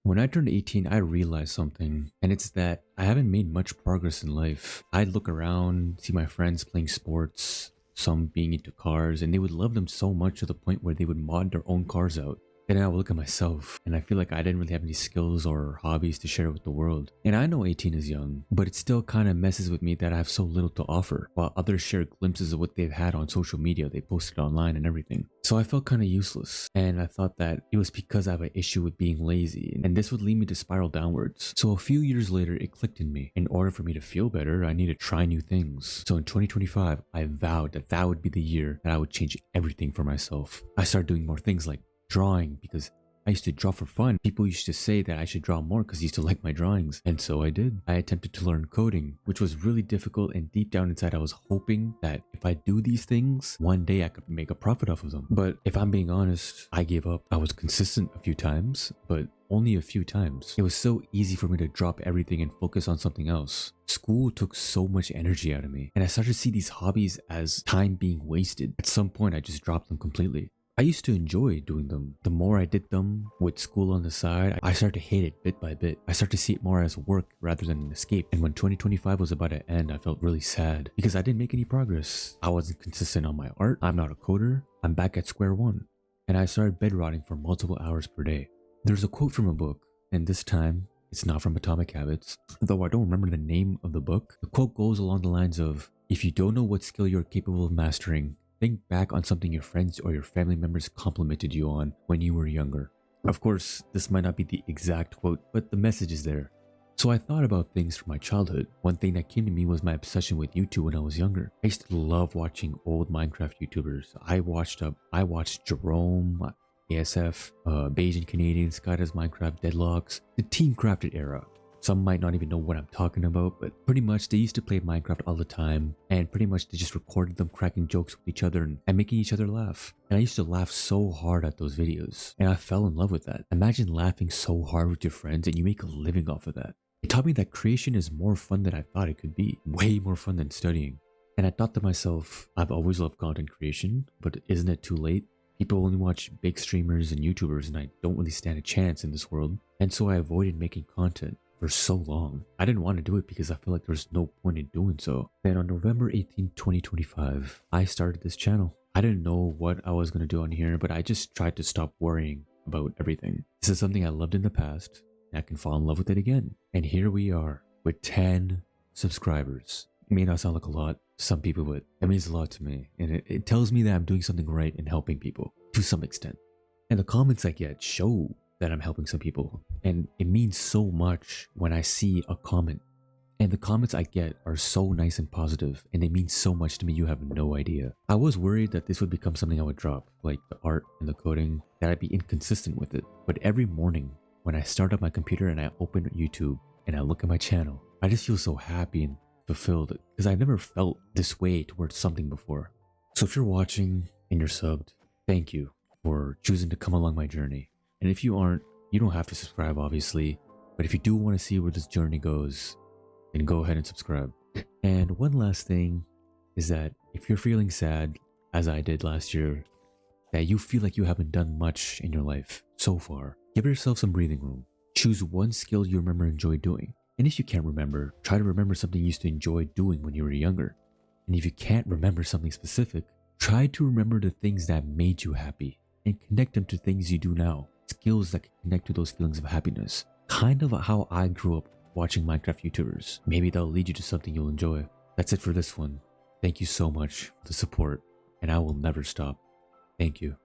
When I turned 18, I realized something, and it's that I haven't made much progress in life. I'd look around, see my friends playing sports, some being into cars, and they would love them so much to the point where they would mod their own cars out. Then I would look at myself, and I feel like I didn't really have any skills or hobbies to share with the world. And I know 18 is young, but it still kind of messes with me that I have so little to offer, while others share glimpses of what they've had on social media, they posted online and everything. So I felt kind of useless, and I thought that it was because I have an issue with being lazy, and this would lead me to spiral downwards. So a few years later, it clicked in me. In order for me to feel better, I need to try new things. So in 2025, I vowed that that would be the year that I would change everything for myself. I started doing more things like drawing, because I used to draw for fun. People used to say that I should draw more because they used to like my drawings. And so I did. I attempted to learn coding, which was really difficult, and deep down inside I was hoping that if I do these things, one day I could make a profit off of them. But if I'm being honest, I gave up. I was consistent a few times, but only a few times. It was so easy for me to drop everything and focus on something else. School took so much energy out of me, and I started to see these hobbies as time being wasted. At some point, I just dropped them completely. I used to enjoy doing them. The more I did them with school on the side, I started to hate it bit by bit. I started to see it more as work rather than an escape. And when 2025 was about to end, I felt really sad because I didn't make any progress. I wasn't consistent on my art. I'm not a coder. I'm back at square one. And I started bed rotting for multiple hours per day. There's a quote from a book, and this time it's not from Atomic Habits, though I don't remember the name of the book. The quote goes along the lines of, "If you don't know what skill you're capable of mastering, think back on something your friends or your family members complimented you on when you were younger." Of course, this might not be the exact quote, but the message is there. So I thought about things from my childhood. One thing that came to me was my obsession with YouTube when I was younger. I used to love watching old Minecraft YouTubers. I watched Jerome, ASF, Bayesian Canadian, Skydoes Minecraft, Deadlocks, the Team Crafted era. Some might not even know what I'm talking about, but pretty much they used to play Minecraft all the time, and pretty much they just recorded them cracking jokes with each other and making each other laugh. And I used to laugh so hard at those videos, and I fell in love with that. Imagine laughing so hard with your friends and you make a living off of that. It taught me that creation is more fun than I thought it could be, way more fun than studying. And I thought to myself, I've always loved content creation, but isn't it too late? People only watch big streamers and YouTubers, and I don't really stand a chance in this world. And so I avoided making content for so long. I didn't want to do it because I feel like there's no point in doing so. Then on November 18th, 2025, I started this channel. I didn't know what I was going to do on here, but I just tried to stop worrying about everything. This is something I loved in the past, and I can fall in love with it again. And here we are with 10 subscribers. It may not sound like a lot to some people, but it means a lot to me. And it tells me that I'm doing something right and helping people to some extent. And the comments I get show that I'm helping some people. And it means so much when I see a comment. And the comments I get are so nice and positive, and they mean so much to me you have no idea. I was worried that this would become something I would drop, like the art and the coding, that I'd be inconsistent with it. But every morning when I start up my computer and I open YouTube and I look at my channel, I just feel so happy and fulfilled because I never felt this way towards something before. So if you're watching and you're subbed, thank you for choosing to come along my journey. And if you aren't, you don't have to subscribe, obviously. But if you do want to see where this journey goes, then go ahead and subscribe. And one last thing is that if you're feeling sad, as I did last year, that you feel like you haven't done much in your life so far, give yourself some breathing room. Choose one skill you remember enjoy doing. And if you can't remember, try to remember something you used to enjoy doing when you were younger. And if you can't remember something specific, try to remember the things that made you happy and connect them to things you do now. Skills that can connect to those feelings of happiness. Kind of how I grew up watching Minecraft YouTubers. Maybe that'll lead you to something you'll enjoy. That's it for this one. Thank you so much for the support, and I will never stop. Thank you.